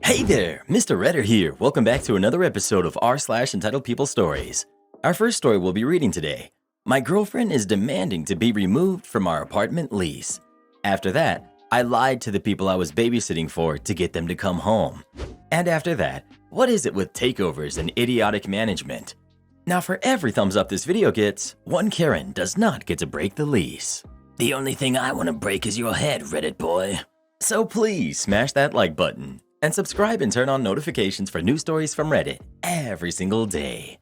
Hey there, Mr. Redder here. Welcome back to another episode of r/entitled People Stories. Our first story we'll be reading today. My girlfriend is demanding to be removed from our apartment lease. After that, I lied to the people I was babysitting for to get them to come home. And after that, what is it with takeovers and idiotic management? Now for every thumbs up this video gets, one Karen does not get to break the lease. The only thing I want to break is your head, Reddit boy. So please smash that like button. And subscribe and turn on notifications for new stories from Reddit every single day.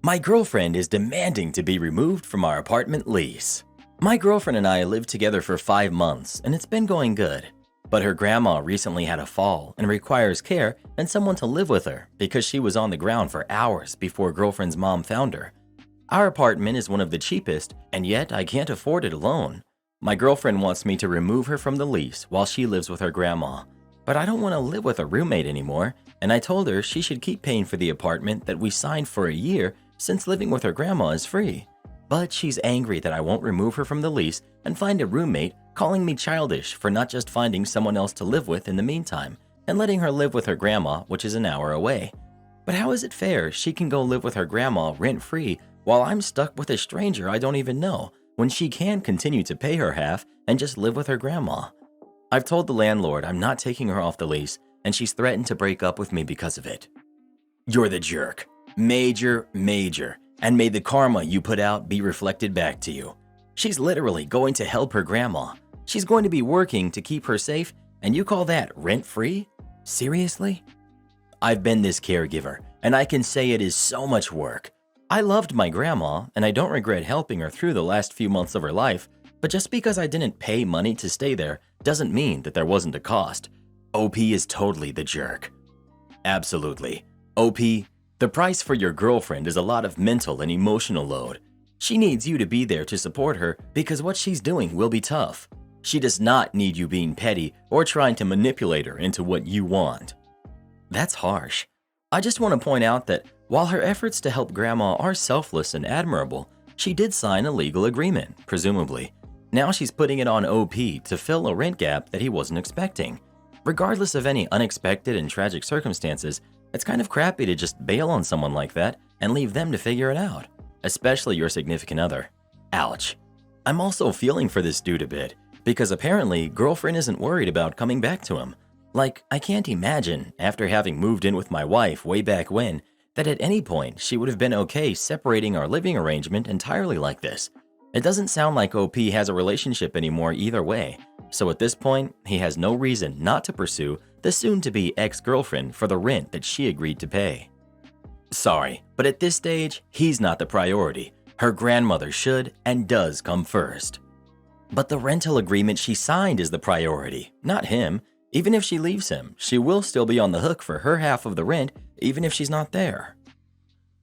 My girlfriend is demanding to be removed from our apartment lease. My girlfriend and I lived together for 5 months and it's been going good. But her grandma recently had a fall and requires care and someone to live with her because she was on the ground for hours before girlfriend's mom found her. Our apartment is one of the cheapest and yet I can't afford it alone. My girlfriend wants me to remove her from the lease while she lives with her grandma. But I don't want to live with a roommate anymore, and I told her she should keep paying for the apartment that we signed for a year since living with her grandma is free. But she's angry that I won't remove her from the lease and find a roommate, calling me childish for not just finding someone else to live with in the meantime and letting her live with her grandma, which is an hour away. But how is it fair she can go live with her grandma rent-free while I'm stuck with a stranger I don't even know when she can continue to pay her half and just live with her grandma? I've told the landlord I'm not taking her off the lease, and she's threatened to break up with me because of it. You're the jerk. Major, and may the karma you put out be reflected back to you. She's literally going to help her grandma. She's going to be working to keep her safe, and you call that rent-free? Seriously? I've been this caregiver, and I can say it is so much work. I loved my grandma, and I don't regret helping her through the last few months of her life, but just because I didn't pay money to stay there doesn't mean that there wasn't a cost. OP is totally the jerk. Absolutely. OP, the price for your girlfriend is a lot of mental and emotional load. She needs you to be there to support her because what she's doing will be tough. She does not need you being petty or trying to manipulate her into what you want. That's harsh. I just want to point out that while her efforts to help grandma are selfless and admirable, she did sign a legal agreement, presumably. Now she's putting it on OP to fill a rent gap that he wasn't expecting. Regardless of any unexpected and tragic circumstances, it's kind of crappy to just bail on someone like that and leave them to figure it out, especially your significant other. Ouch. I'm also feeling for this dude a bit, because apparently girlfriend isn't worried about coming back to him. Like, I can't imagine, after having moved in with my wife way back when, that at any point she would have been okay separating our living arrangement entirely like this. It doesn't sound like OP has a relationship anymore either way, so at this point, he has no reason not to pursue the soon-to-be ex-girlfriend for the rent that she agreed to pay. Sorry, but at this stage, he's not the priority. Her grandmother should and does come first. But the rental agreement she signed is the priority, not him. Even if she leaves him, she will still be on the hook for her half of the rent, even if she's not there.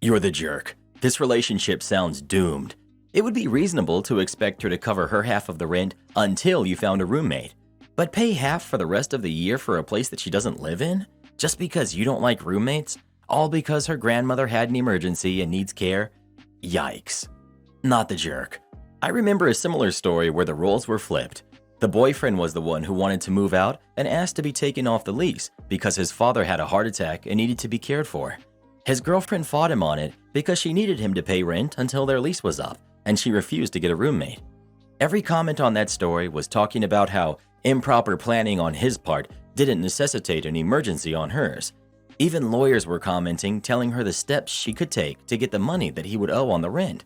You're the jerk. This relationship sounds doomed. It would be reasonable to expect her to cover her half of the rent until you found a roommate. But pay half for the rest of the year for a place that she doesn't live in? Just because you don't like roommates? All because her grandmother had an emergency and needs care? Yikes. Not the jerk. I remember a similar story where the roles were flipped. The boyfriend was the one who wanted to move out and asked to be taken off the lease because his father had a heart attack and needed to be cared for. His girlfriend fought him on it because she needed him to pay rent until their lease was up, and she refused to get a roommate. Every comment on that story was talking about how improper planning on his part didn't necessitate an emergency on hers. Even lawyers were commenting, telling her the steps she could take to get the money that he would owe on the rent.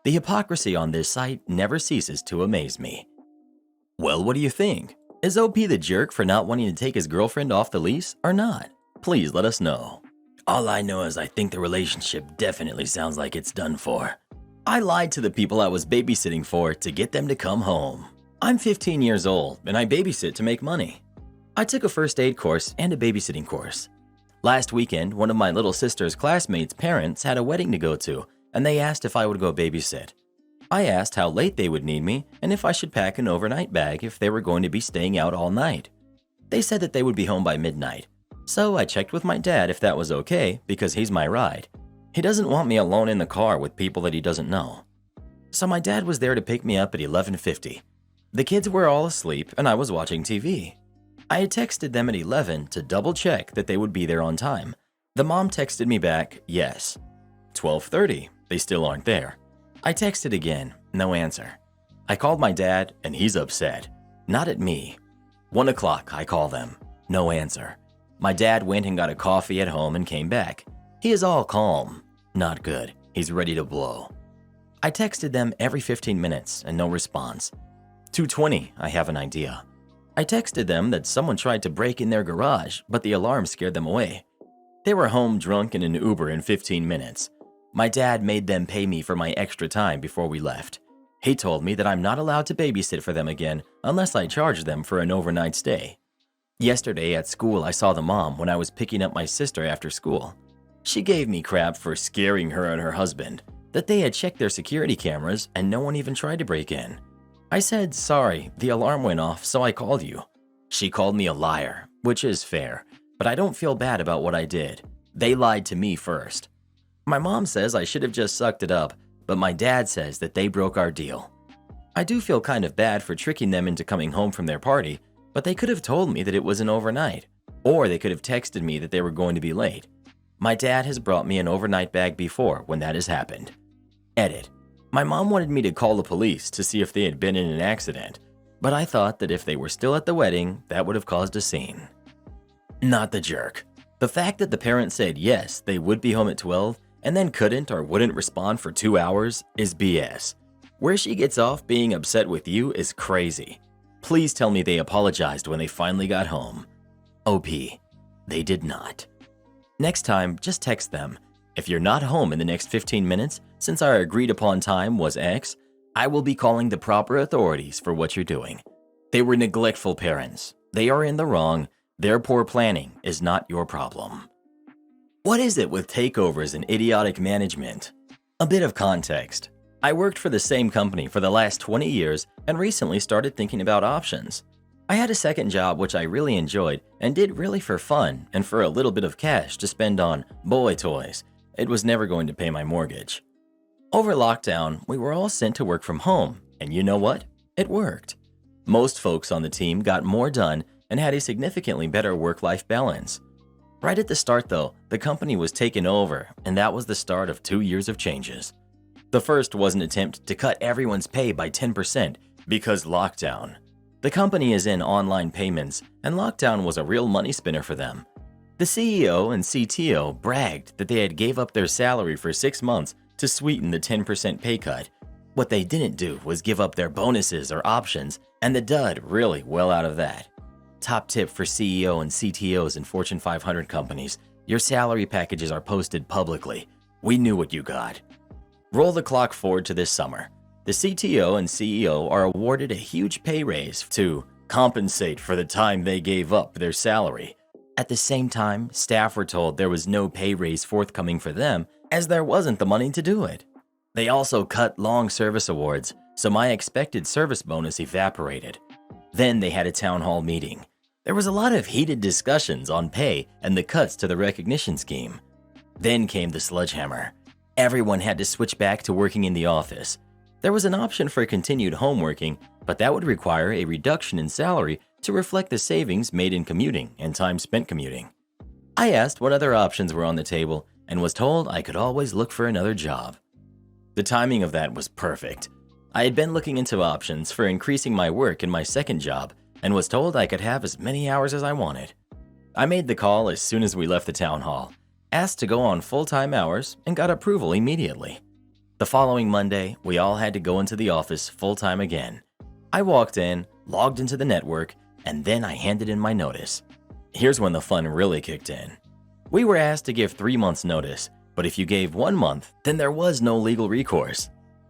The hypocrisy on this site never ceases to amaze me. Well, what do you think? Is OP the jerk for not wanting to take his girlfriend off the lease or not? Please let us know. All I know is I think the relationship definitely sounds like it's done for. I lied to the people I was babysitting for to get them to come home. I'm 15 years old and I babysit to make money. I took a first aid course and a babysitting course. Last weekend, one of my little sister's classmates' parents had a wedding to go to, and they asked if I would go babysit. I asked how late they would need me and if I should pack an overnight bag if they were going to be staying out all night. They said that they would be home by midnight, so I checked with my dad if that was okay because he's my ride. He doesn't want me alone in the car with people that he doesn't know. So my dad was there to pick me up at 11:50. The kids were all asleep and I was watching TV. I had texted them at 11 to double check that they would be there on time. The mom texted me back, yes. 12:30, they still aren't there. I texted again, no answer. I called my dad and he's upset. Not at me. 1 o'clock, I call them. No answer. My dad went and got a coffee at home and came back. He is all calm. Not good. He's ready to blow. I texted them every 15 minutes and no response. 2:20, I have an idea. I texted them that someone tried to break in their garage, but the alarm scared them away. They were home drunk in an Uber in 15 minutes. My dad made them pay me for my extra time before we left. He told me that I'm not allowed to babysit for them again unless I charge them for an overnight stay. Yesterday at school, I saw the mom when I was picking up my sister after school. She gave me crap for scaring her and her husband, that they had checked their security cameras and no one even tried to break in. I said, sorry, the alarm went off, so I called you. She called me a liar, which is fair, but I don't feel bad about what I did. They lied to me first. My mom says I should have just sucked it up, but my dad says that they broke our deal. I do feel kind of bad for tricking them into coming home from their party, but they could have told me that it was an overnight, or they could have texted me that they were going to be late. My dad has brought me an overnight bag before when that has happened. Edit. My mom wanted me to call the police to see if they had been in an accident, but I thought that if they were still at the wedding, that would have caused a scene. Not the jerk. The fact that the parents said yes, they would be home at 12, and then couldn't or wouldn't respond for 2 hours is BS. Where she gets off being upset with you is crazy. Please tell me they apologized when they finally got home. OP. They did not. Next time, just text them. If you're not home in the next 15 minutes, since our agreed upon time was X, I will be calling the proper authorities for what you're doing. They were neglectful parents. They are in the wrong. Their poor planning is not your problem. What is it with takeovers and idiotic management? A bit of context. I worked for the same company for the last 20 years and recently started thinking about options. I had a second job which I really enjoyed and did really for fun and for a little bit of cash to spend on boy toys. It was never going to pay my mortgage. Over lockdown, we were all sent to work from home, and you know what? It worked. Most folks on the team got more done and had a significantly better work-life balance. Right at the start though, the company was taken over, and that was the start of 2 years of changes. The first was an attempt to cut everyone's pay by 10% because lockdown. The company is in online payments, and lockdown was a real money spinner for them. The CEO and CTO bragged that they had gave up their salary for 6 months to sweeten the 10% pay cut. What they didn't do was give up their bonuses or options, and the dud really well out of that. Top tip for CEO and CTOs in Fortune 500 companies, your salary packages are posted publicly. We knew what you got. Roll the clock forward to this summer. The CTO and CEO are awarded a huge pay raise to compensate for the time they gave up their salary. At the same time, staff were told there was no pay raise forthcoming for them as there wasn't the money to do it. They also cut long service awards, so my expected service bonus evaporated. Then they had a town hall meeting. There was a lot of heated discussions on pay and the cuts to the recognition scheme. Then came the sledgehammer. Everyone had to switch back to working in the office. There was an option for continued home working, but that would require a reduction in salary to reflect the savings made in commuting and time spent commuting. I asked what other options were on the table and was told I could always look for another job. The timing of that was perfect. I had been looking into options for increasing my work in my second job and was told I could have as many hours as I wanted. I made the call as soon as we left the town hall, asked to go on full-time hours, and got approval immediately. The following Monday, we all had to go into the office full-time again. I walked in, logged into the network, and then I handed in my notice. Here's when the fun really kicked in. We were asked to give 3 months notice, but if you gave 1 month, then there was no legal recourse.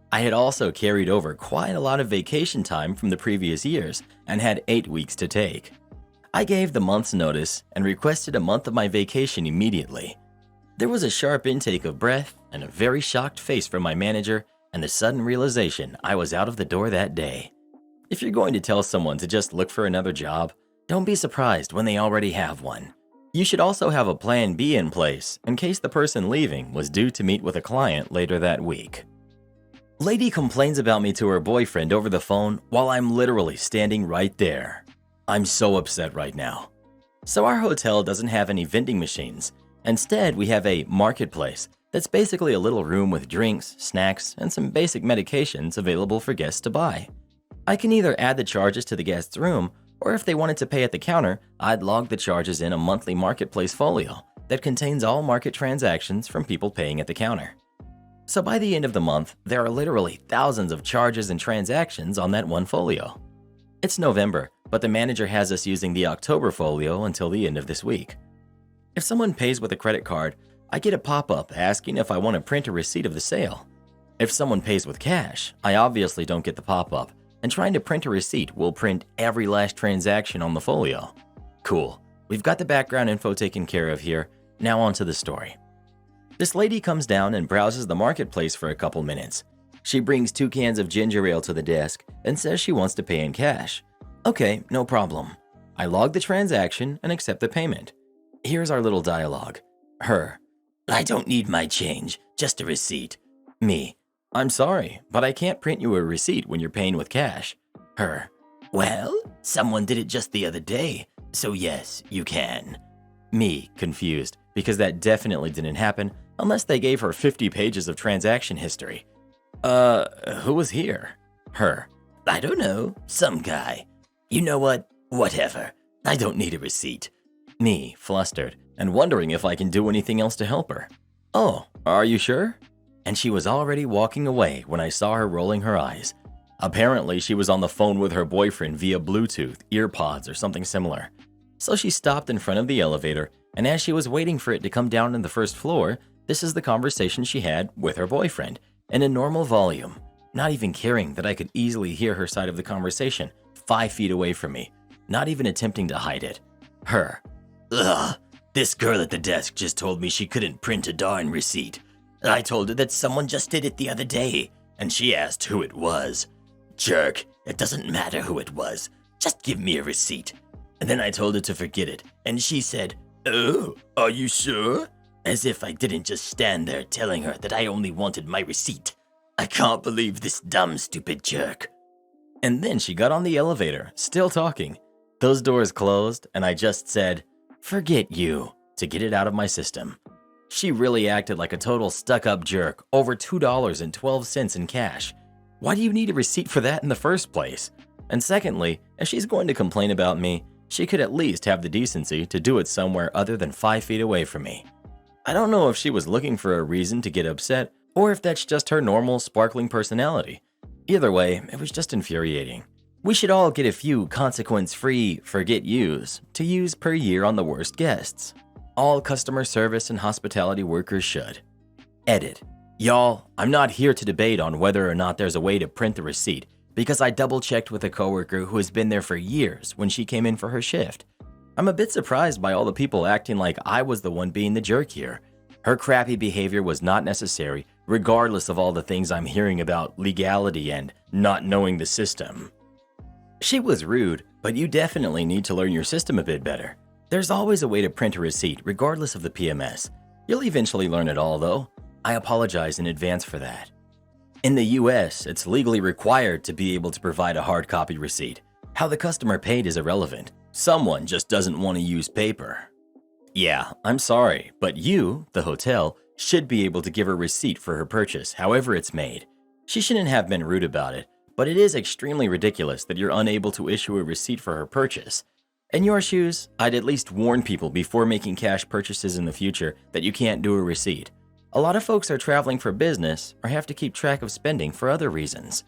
I had also carried over quite a lot of vacation time from the previous years and had 8 weeks to take. I gave the month's notice and requested a month of my vacation immediately. There was a sharp intake of breath and a very shocked face from my manager and the sudden realization I was out of the door that day. If you're going to tell someone to just look for another job, don't be surprised when they already have one. You should also have a plan B in place in case the person leaving was due to meet with a client later that week. Lady complains about me to her boyfriend over the phone while I'm literally standing right there. I'm so upset right now. So our hotel doesn't have any vending machines. Instead, we have a marketplace that's basically a little room with drinks, snacks, and some basic medications available for guests to buy. I can either add the charges to the guest's room, or if they wanted to pay at the counter, I'd log the charges in a monthly marketplace folio that contains all market transactions from people paying at the counter. So by the end of the month, there are literally thousands of charges and transactions on that one folio. It's November, but the manager has us using the October folio until the end of this week. If someone pays with a credit card, I get a pop-up asking if I want to print a receipt of the sale. If someone pays with cash, I obviously don't get the pop-up, and trying to print a receipt will print every last transaction on the folio. Cool, we've got the background info taken care of here, now on to the story. This lady comes down and browses the marketplace for a couple minutes. She brings 2 cans of ginger ale to the desk and says she wants to pay in cash. Okay, no problem. I log the transaction and accept the payment. Here's our little dialogue. Her: I don't need my change, just a receipt. Me: I'm sorry, but I can't print you a receipt when you're paying with cash. Her: well, someone did it just the other day, so yes, you can. Me, confused, because that definitely didn't happen unless they gave her 50 pages of transaction history. Who was here? Her: I don't know, some guy. You know what? Whatever. I don't need a receipt. Me, flustered, and wondering if I can do anything else to help her. Oh, are you sure? And she was already walking away when I saw her rolling her eyes. Apparently, she was on the phone with her boyfriend via Bluetooth, earpods, or something similar. So she stopped in front of the elevator, and as she was waiting for it to come down to the first floor, this is the conversation she had with her boyfriend, in a normal volume, not even caring that I could easily hear her side of the conversation 5 feet away from me, not even attempting to hide it. Her: ugh, this girl at the desk just told me she couldn't print a darn receipt. I told her that someone just did it the other day, and she asked who it was. Jerk, it doesn't matter who it was, just give me a receipt. And then I told her to forget it, and she said, oh, are you sure? As if I didn't just stand there telling her that I only wanted my receipt. I can't believe this dumb, stupid jerk. And then she got on the elevator, still talking. Those doors closed, and I just said, forget you, to get it out of my system. She really acted like a total stuck-up jerk, over $2.12 in cash. Why do you need a receipt for that in the first place? And secondly, if she's going to complain about me, she could at least have the decency to do it somewhere other than 5 feet away from me. I don't know if she was looking for a reason to get upset, or if that's just her normal, sparkling personality. Either way, it was just infuriating. We should all get a few consequence-free forget yous to use per year on the worst guests. All customer service and hospitality workers should. Edit. Y'all, I'm not here to debate on whether or not there's a way to print the receipt, because I double-checked with a coworker who has been there for years when she came in for her shift. I'm a bit surprised by all the people acting like I was the one being the jerk here. Her crappy behavior was not necessary, regardless of all the things I'm hearing about legality and not knowing the system. She was rude, but you definitely need to learn your system a bit better. There's always a way to print a receipt, regardless of the PMS. You'll eventually learn it all, though. I apologize in advance for that. In the US, it's legally required to be able to provide a hard copy receipt. How the customer paid is irrelevant. Someone just doesn't want to use paper. Yeah, I'm sorry, but you, the hotel, should be able to give her a receipt for her purchase, however it's made. She shouldn't have been rude about it, but it is extremely ridiculous that you're unable to issue a receipt for her purchase. In your shoes, I'd at least warn people before making cash purchases in the future that you can't do a receipt. A lot of folks are traveling for business or have to keep track of spending for other reasons.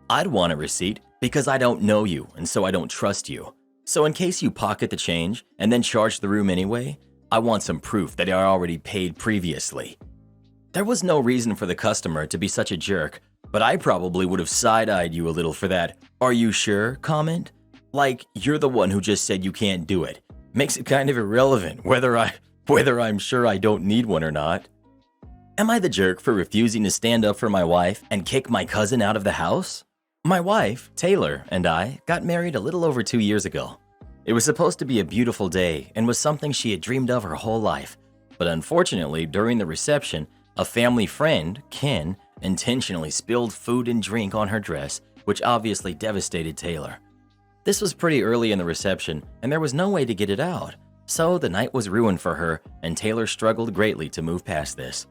I'd want a receipt because I don't know you and so I don't trust you. So in case you pocket the change and then charge the room anyway, I want some proof that I already paid previously. There was no reason for the customer to be such a jerk, but I probably would have side-eyed you a little for that "are you sure" comment. Like, you're the one who just said you can't do it. Makes it kind of irrelevant whether I'm sure I don't need one or not. Am I the jerk for refusing to stand up for my wife and kick my cousin out of the house? My wife, Taylor, and I got married a little over 2 years ago. It was supposed to be a beautiful day and was something she had dreamed of her whole life. But unfortunately, during the reception, a family friend, Ken, intentionally spilled food and drink on her dress, which obviously devastated Taylor. This was pretty early in the reception, and there was no way to get it out, so the night was ruined for her, and Taylor struggled greatly to move past this.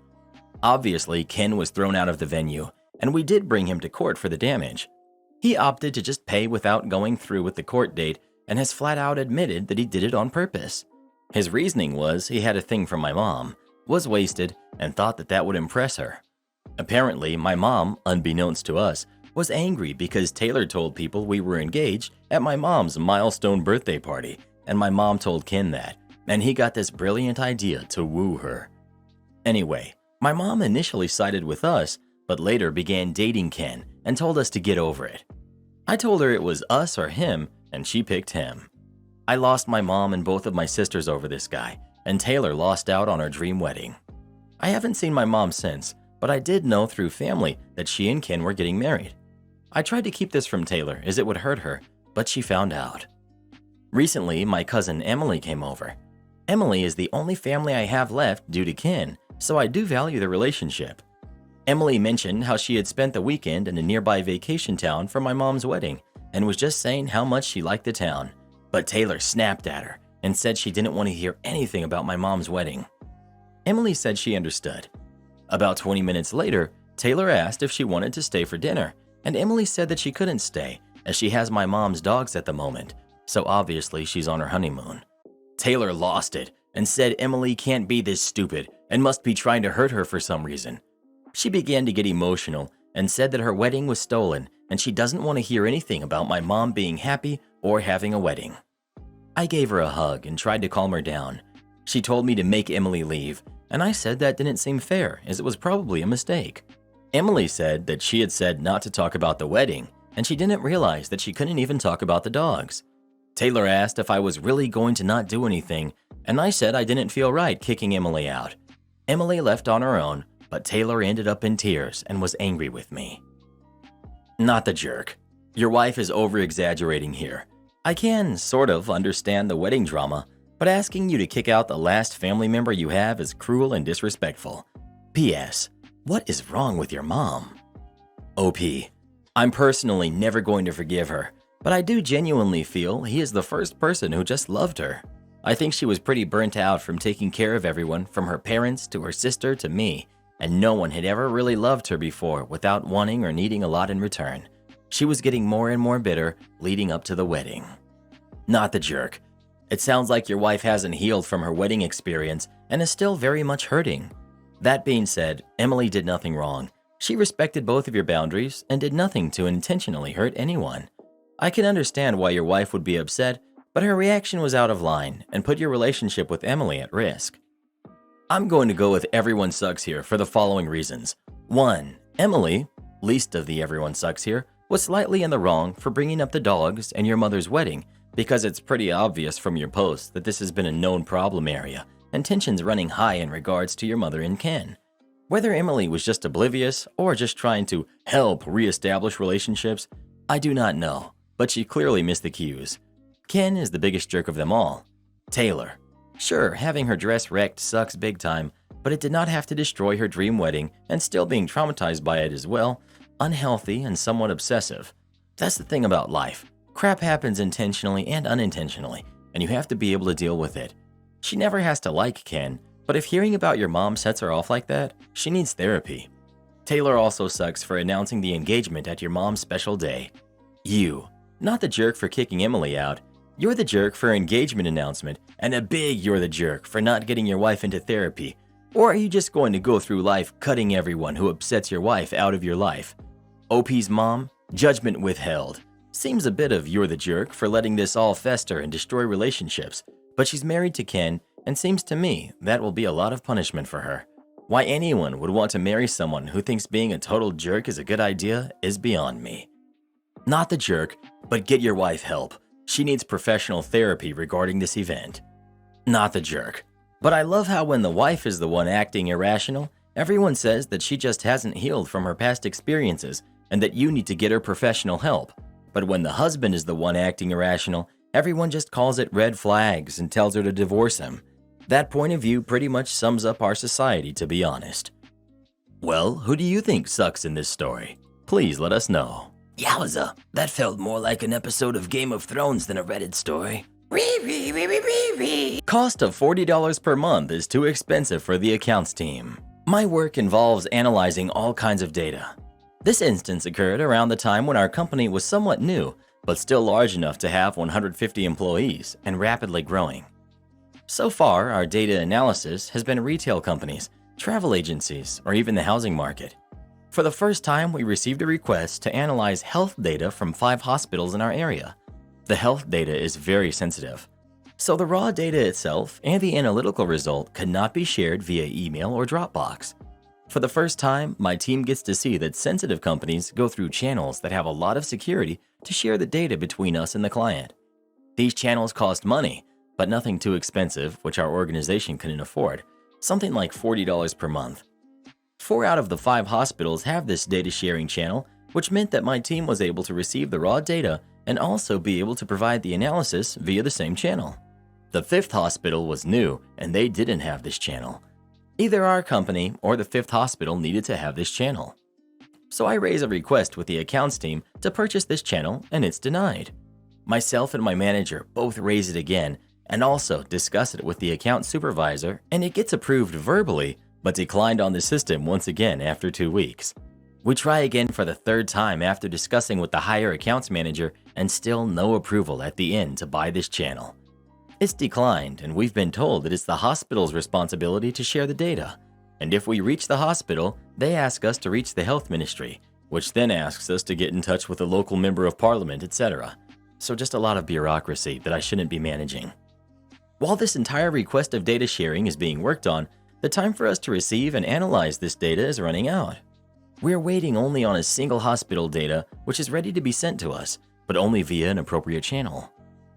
Obviously, Ken was thrown out of the venue, and we did bring him to court for the damage. He opted to just pay without going through with the court date and has flat out admitted that he did it on purpose. His reasoning was he had a thing for my mom, was wasted, and thought that that would impress her. Apparently, my mom, unbeknownst to us, was angry because Taylor told people we were engaged at my mom's milestone birthday party, and my mom told Ken that, and he got this brilliant idea to woo her. Anyway, my mom initially sided with us, but later began dating Ken and told us to get over it. I told her it was us or him, and she picked him. I lost my mom and both of my sisters over this guy, and Taylor lost out on her dream wedding. I haven't seen my mom since, but I did know through family that she and Ken were getting married. I tried to keep this from Taylor as it would hurt her, but she found out. Recently, my cousin Emily came over. Emily is the only family I have left due to Ken, so I do value the relationship. Emily mentioned how she had spent the weekend in a nearby vacation town for my mom's wedding and was just saying how much she liked the town, but Taylor snapped at her and said she didn't want to hear anything about my mom's wedding. Emily said she understood. About 20 minutes later, Taylor asked if she wanted to stay for dinner, and Emily said that she couldn't stay as she has my mom's dogs at the moment, so obviously she's on her honeymoon. Taylor lost it and said Emily can't be this stupid and must be trying to hurt her for some reason. She began to get emotional and said that her wedding was stolen and she doesn't want to hear anything about my mom being happy or having a wedding. I gave her a hug and tried to calm her down. She told me to make Emily leave, and I said that didn't seem fair as it was probably a mistake. Emily said that she had said not to talk about the wedding, and she didn't realize that she couldn't even talk about the dogs. Taylor asked if I was really going to not do anything, and I said I didn't feel right kicking Emily out. Emily left on her own, but Taylor ended up in tears and was angry with me. Not the jerk. Your wife is over-exaggerating here. I can, sort of, understand the wedding drama, but asking you to kick out the last family member you have is cruel and disrespectful. P.S. What is wrong with your mom? O.P. I'm personally never going to forgive her, but I do genuinely feel he is the first person who just loved her. I think she was pretty burnt out from taking care of everyone from her parents to her sister to me, and no one had ever really loved her before without wanting or needing a lot in return. She was getting more and more bitter leading up to the wedding. Not the jerk. It sounds like your wife hasn't healed from her wedding experience and is still very much hurting. That being said, Emily did nothing wrong. She respected both of your boundaries and did nothing to intentionally hurt anyone. I can understand why your wife would be upset, but her reaction was out of line and put your relationship with Emily at risk. I'm going to go with everyone sucks here for the following reasons. 1. Emily, least of the everyone sucks here, was slightly in the wrong for bringing up the dogs and your mother's wedding because it's pretty obvious from your posts that this has been a known problem area and tensions running high in regards to your mother and Ken. Whether Emily was just oblivious or just trying to help reestablish relationships, I do not know, but she clearly missed the cues. Ken is the biggest jerk of them all. Taylor. Sure, having her dress wrecked sucks big time, but it did not have to destroy her dream wedding and still being traumatized by it as well. Unhealthy and somewhat obsessive. That's the thing about life. Crap happens intentionally and unintentionally, and you have to be able to deal with it. She never has to like Ken, but if hearing about your mom sets her off like that, she needs therapy. Taylor also sucks for announcing the engagement at your mom's special day. You, not the jerk for kicking Emily out. You're the jerk for engagement announcement, and a big you're the jerk for not getting your wife into therapy. Or are you just going to go through life cutting everyone who upsets your wife out of your life? OP's mom, judgment withheld. Seems a bit of you're the jerk for letting this all fester and destroy relationships, but she's married to Ken, and seems to me that will be a lot of punishment for her. Why anyone would want to marry someone who thinks being a total jerk is a good idea is beyond me. Not the jerk, but get your wife help. She needs professional therapy regarding this event. Not the jerk. But I love how when the wife is the one acting irrational, everyone says that she just hasn't healed from her past experiences and that you need to get her professional help. But when the husband is the one acting irrational, everyone just calls it red flags and tells her to divorce him. That point of view pretty much sums up our society, to be honest. Well, who do you think sucks in this story? Please let us know. Yowza, that felt more like an episode of Game of Thrones than a Reddit story. Cost of $40 per month is too expensive for the accounts team. My work involves analyzing all kinds of data. This instance occurred around the time when our company was somewhat new, but still large enough to have 150 employees and rapidly growing. So far, our data analysis has been retail companies, travel agencies, or even the housing market. For the first time, we received a request to analyze health data from 5 hospitals in our area. The health data is very sensitive, so the raw data itself and the analytical result could not be shared via email or Dropbox. For the first time, my team gets to see that sensitive companies go through channels that have a lot of security to share the data between us and the client. These channels cost money, but nothing too expensive, which our organization couldn't afford, something like $40 per month. 4 out of the 5 hospitals have this data sharing channel, which meant that my team was able to receive the raw data and also be able to provide the analysis via the same channel. The 5th hospital was new and they didn't have this channel. Either our company or the 5th hospital needed to have this channel. So I raise a request with the accounts team to purchase this channel and it's denied. Myself and my manager both raise it again and also discuss it with the account supervisor, and it gets approved verbally but declined on the system once again after 2 weeks. We try again for the 3rd time after discussing with the higher accounts manager and still no approval at the end to buy this channel. It's declined and we've been told that it's the hospital's responsibility to share the data. And if we reach the hospital, they ask us to reach the health ministry, which then asks us to get in touch with a local member of parliament, etc. So just a lot of bureaucracy that I shouldn't be managing. While this entire request of data sharing is being worked on, the time for us to receive and analyze this data is running out. We're waiting only on a single hospital data, which is ready to be sent to us, but only via an appropriate channel.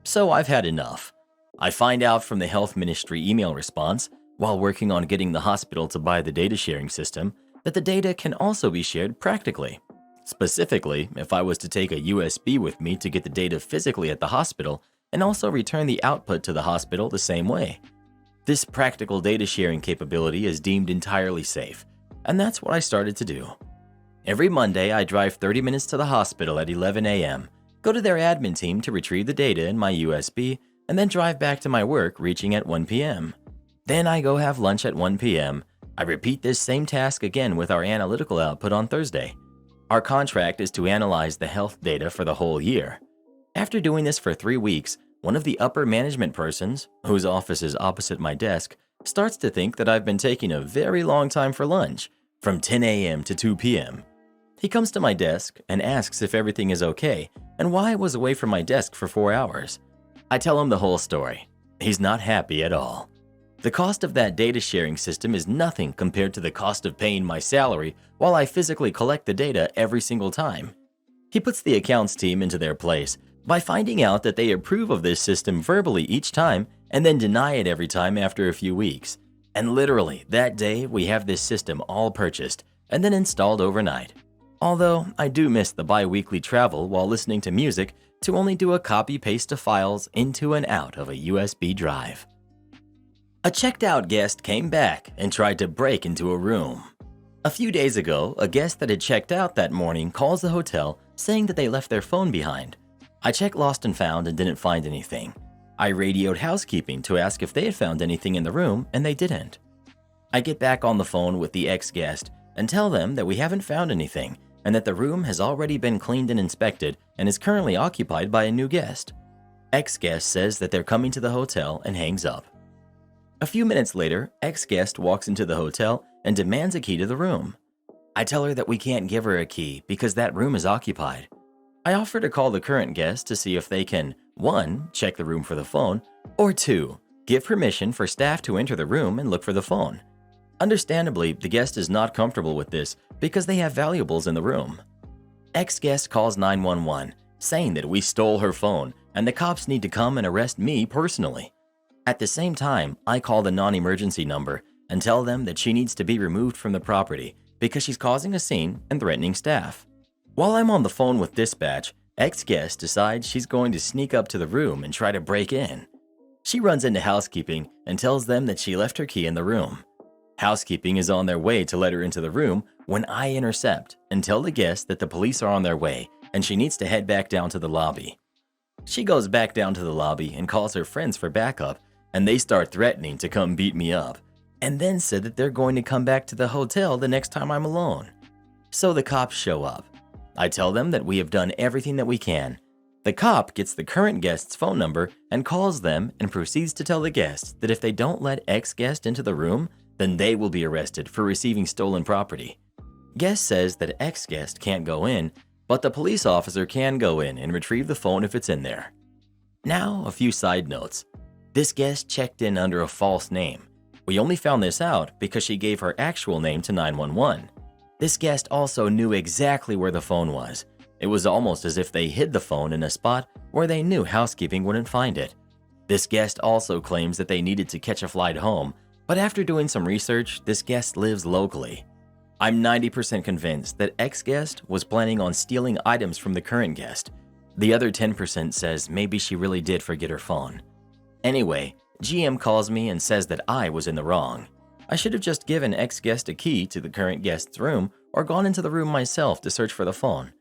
So I've had enough. I find out from the health ministry email response, while working on getting the hospital to buy the data sharing system, that the data can also be shared practically. Specifically, if I was to take a USB with me to get the data physically at the hospital and also return the output to the hospital the same way. This practical data sharing capability is deemed entirely safe, and that's what I started to do. Every Monday, I drive 30 minutes to the hospital at 11 a.m., go to their admin team to retrieve the data in my USB, and then drive back to my work reaching at 1 p.m. Then I go have lunch at 1 p.m. I repeat this same task again with our analytical output on Thursday. Our contract is to analyze the health data for the whole year. After doing this for 3 weeks, one of the upper management persons, whose office is opposite my desk, starts to think that I've been taking a very long time for lunch, from 10 a.m. to 2 p.m. He comes to my desk and asks if everything is okay and why I was away from my desk for 4 hours. I tell him the whole story. He's not happy at all. The cost of that data sharing system is nothing compared to the cost of paying my salary while I physically collect the data every single time. He puts the accounts team into their place by finding out that they approve of this system verbally each time and then deny it every time after a few weeks. And literally, that day we have this system all purchased and then installed overnight. Although I do miss the bi-weekly travel while listening to music to only do a copy-paste of files into and out of a USB drive. A checked-out guest came back and tried to break into a room. A few days ago, a guest that had checked out that morning calls the hotel saying that they left their phone behind. I checked lost and found and didn't find anything. I radioed housekeeping to ask if they had found anything in the room and they didn't. I get back on the phone with the ex-guest and tell them that we haven't found anything and that the room has already been cleaned and inspected and is currently occupied by a new guest. Ex-guest says that they're coming to the hotel and hangs up. A few minutes later, ex-guest walks into the hotel and demands a key to the room. I tell her that we can't give her a key because that room is occupied. I offer to call the current guest to see if they can 1. Check the room for the phone, or 2. Give permission for staff to enter the room and look for the phone. Understandably, the guest is not comfortable with this because they have valuables in the room. Ex-guest calls 911, saying that we stole her phone and the cops need to come and arrest me personally. At the same time, I call the non-emergency number and tell them that she needs to be removed from the property because she's causing a scene and threatening staff. While I'm on the phone with dispatch, ex-guest decides she's going to sneak up to the room and try to break in. She runs into housekeeping and tells them that she left her key in the room. Housekeeping is on their way to let her into the room when I intercept and tell the guest that the police are on their way and she needs to head back down to the lobby. She goes back down to the lobby and calls her friends for backup, and they start threatening to come beat me up, and then said that they're going to come back to the hotel the next time I'm alone. So the cops show up. I tell them that we have done everything that we can. The cop gets the current guest's phone number and calls them and proceeds to tell the guests that if they don't let ex-guest into the room, then they will be arrested for receiving stolen property. Guest says that ex-guest can't go in, but the police officer can go in and retrieve the phone if it's in there. Now, a few side notes. This guest checked in under a false name. We only found this out because she gave her actual name to 911. This guest also knew exactly where the phone was. It was almost as if they hid the phone in a spot where they knew housekeeping wouldn't find it. This guest also claims that they needed to catch a flight home, but after doing some research, this guest lives locally. I'm 90% convinced that ex-guest was planning on stealing items from the current guest. The other 10% says maybe she really did forget her phone. Anyway, GM calls me and says that I was in the wrong. I should have just given ex-guest a key to the current guest's room or gone into the room myself to search for the phone.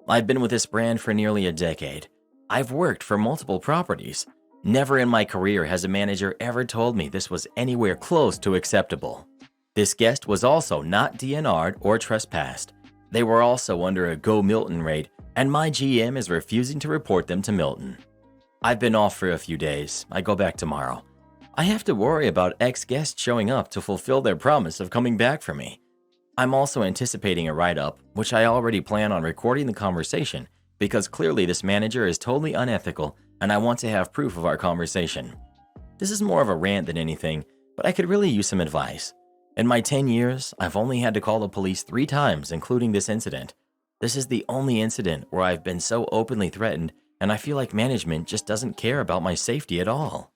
I've been with this brand for nearly a decade. I've worked for multiple properties. Never in my career has a manager ever told me this was anywhere close to acceptable. This guest was also not DNR'd or trespassed. They were also under a Go Milton rate, and my GM is refusing to report them to Milton. I've been off for a few days. I go back tomorrow. I have to worry about ex-guests showing up to fulfill their promise of coming back for me. I'm also anticipating a write-up, which I already plan on recording the conversation because clearly this manager is totally unethical and I want to have proof of our conversation. This is more of a rant than anything, but I could really use some advice. In my 10 years, I've only had to call the police 3 times, including this incident. This is the only incident where I've been so openly threatened and I feel like management just doesn't care about my safety at all.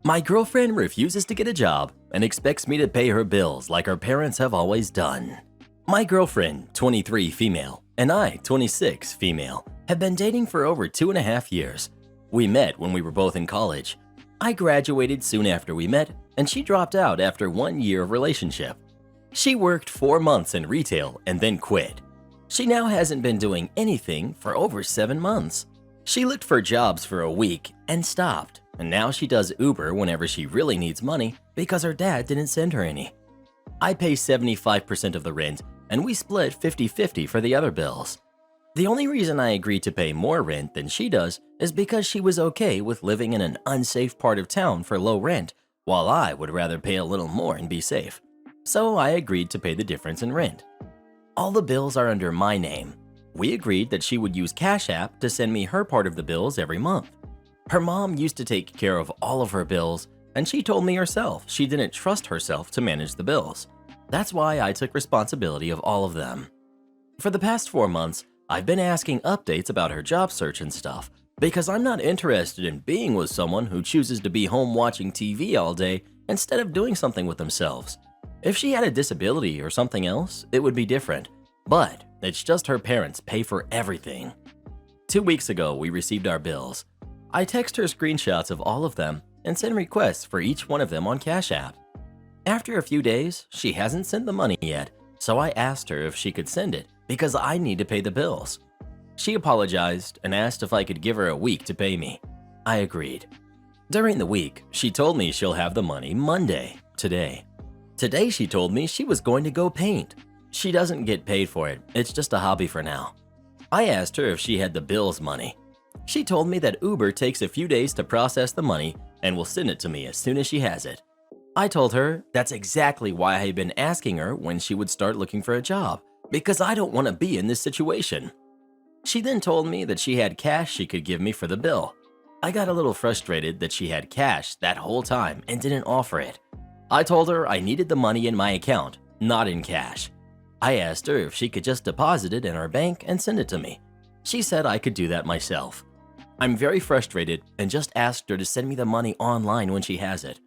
My girlfriend refuses to get a job and expects me to pay her bills like her parents have always done. My girlfriend, 23 female, and I, 26 female, have been dating for over 2.5 years. We met when we were both in college. I graduated soon after we met, and she dropped out after 1 year of relationship. She worked 4 months in retail and then quit. She now hasn't been doing anything for over 7 months. She looked for jobs for a week and stopped. And now she does Uber whenever she really needs money because her dad didn't send her any. I pay 75% of the rent and we split 50-50 for the other bills. The only reason I agreed to pay more rent than she does is because she was okay with living in an unsafe part of town for low rent, while I would rather pay a little more and be safe. So I agreed to pay the difference in rent. All the bills are under my name. We agreed that she would use Cash App to send me her part of the bills every month. Her mom used to take care of all of her bills, and she told me herself she didn't trust herself to manage the bills. That's why I took responsibility of all of them. For the past 4 months, I've been asking updates about her job search and stuff because I'm not interested in being with someone who chooses to be home watching TV all day instead of doing something with themselves. If she had a disability or something else, it would be different, but it's just her parents pay for everything. 2 weeks ago, we received our bills. I text her screenshots of all of them and send requests for each one of them on Cash App. After a few days, she hasn't sent the money yet, so I asked her if she could send it because I need to pay the bills. She apologized and asked if I could give her a week to pay me. I agreed. During the week, she told me she'll have the money Monday, today. Today she told me she was going to go paint. She doesn't get paid for it, it's just a hobby for now. I asked her if she had the bills money. She told me that Uber takes a few days to process the money and will send it to me as soon as she has it. I told her that's exactly why I had been asking her when she would start looking for a job, because I don't want to be in this situation. She then told me that she had cash she could give me for the bill. I got a little frustrated that she had cash that whole time and didn't offer it. I told her I needed the money in my account, not in cash. I asked her if she could just deposit it in her bank and send it to me. She said I could do that myself. I'm very frustrated and just asked her to send me the money online when she has it.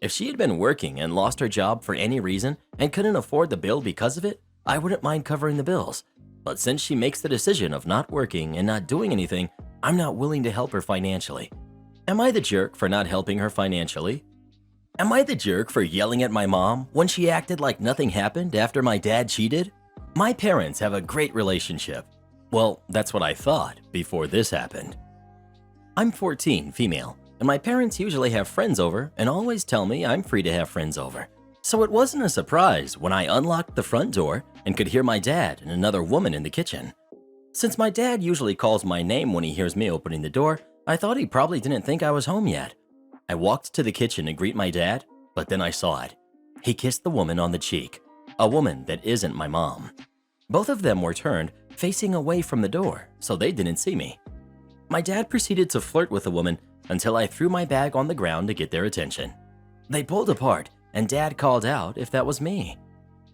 If she had been working and lost her job for any reason and couldn't afford the bill because of it, I wouldn't mind covering the bills. But since she makes the decision of not working and not doing anything, I'm not willing to help her financially. Am I the jerk for not helping her financially? Am I the jerk for yelling at my mom when she acted like nothing happened after my dad cheated? My parents have a great relationship. Well, that's what I thought before this happened. I'm 14, female, and my parents usually have friends over and always tell me I'm free to have friends over. So it wasn't a surprise when I unlocked the front door and could hear my dad and another woman in the kitchen. Since my dad usually calls my name when he hears me opening the door, I thought he probably didn't think I was home yet. I walked to the kitchen to greet my dad, but then I saw it. He kissed the woman on the cheek, a woman that isn't my mom. Both of them were turned, facing away from the door, so they didn't see me. My dad proceeded to flirt with the woman until I threw my bag on the ground to get their attention. They pulled apart, and Dad called out if that was me.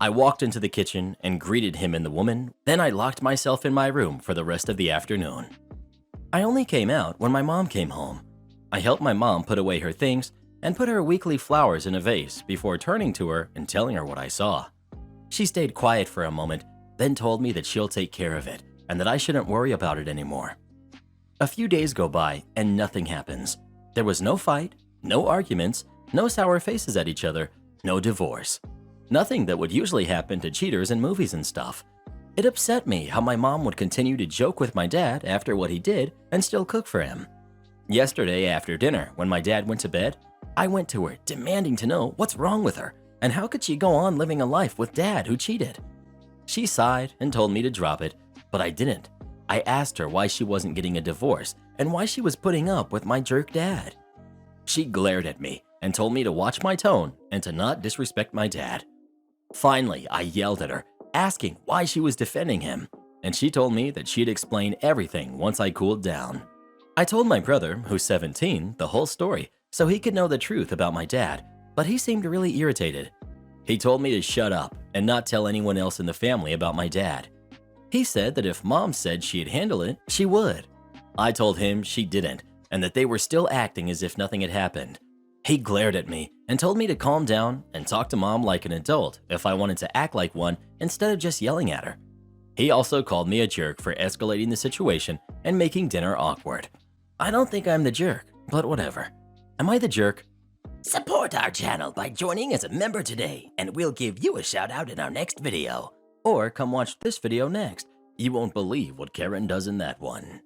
I walked into the kitchen and greeted him and the woman, then I locked myself in my room for the rest of the afternoon. I only came out when my mom came home. I helped my mom put away her things and put her weekly flowers in a vase before turning to her and telling her what I saw. She stayed quiet for a moment, then told me that she'll take care of it and that I shouldn't worry about it anymore. A few days go by and nothing happens. There was no fight, no arguments, no sour faces at each other, no divorce. Nothing that would usually happen to cheaters in movies and stuff. It upset me how my mom would continue to joke with my dad after what he did and still cook for him. Yesterday after dinner, when my dad went to bed, I went to her demanding to know what's wrong with her and how could she go on living a life with dad who cheated. She sighed and told me to drop it, but I didn't. I asked her why she wasn't getting a divorce and why she was putting up with my jerk dad. She glared at me and told me to watch my tone and to not disrespect my dad. Finally, I yelled at her, asking why she was defending him, and she told me that she'd explain everything once I cooled down. I told my brother, who's 17, the whole story so he could know the truth about my dad, but he seemed really irritated. He told me to shut up and not tell anyone else in the family about my dad. He said that if mom said she'd handle it, she would. I told him she didn't and that they were still acting as if nothing had happened. He glared at me and told me to calm down and talk to mom like an adult if I wanted to act like one instead of just yelling at her. He also called me a jerk for escalating the situation and making dinner awkward. I don't think I'm the jerk, but whatever. Am I the jerk? Support our channel by joining as a member today, and we'll give you a shout out in our next video. Or come watch this video next. You won't believe what Karen does in that one.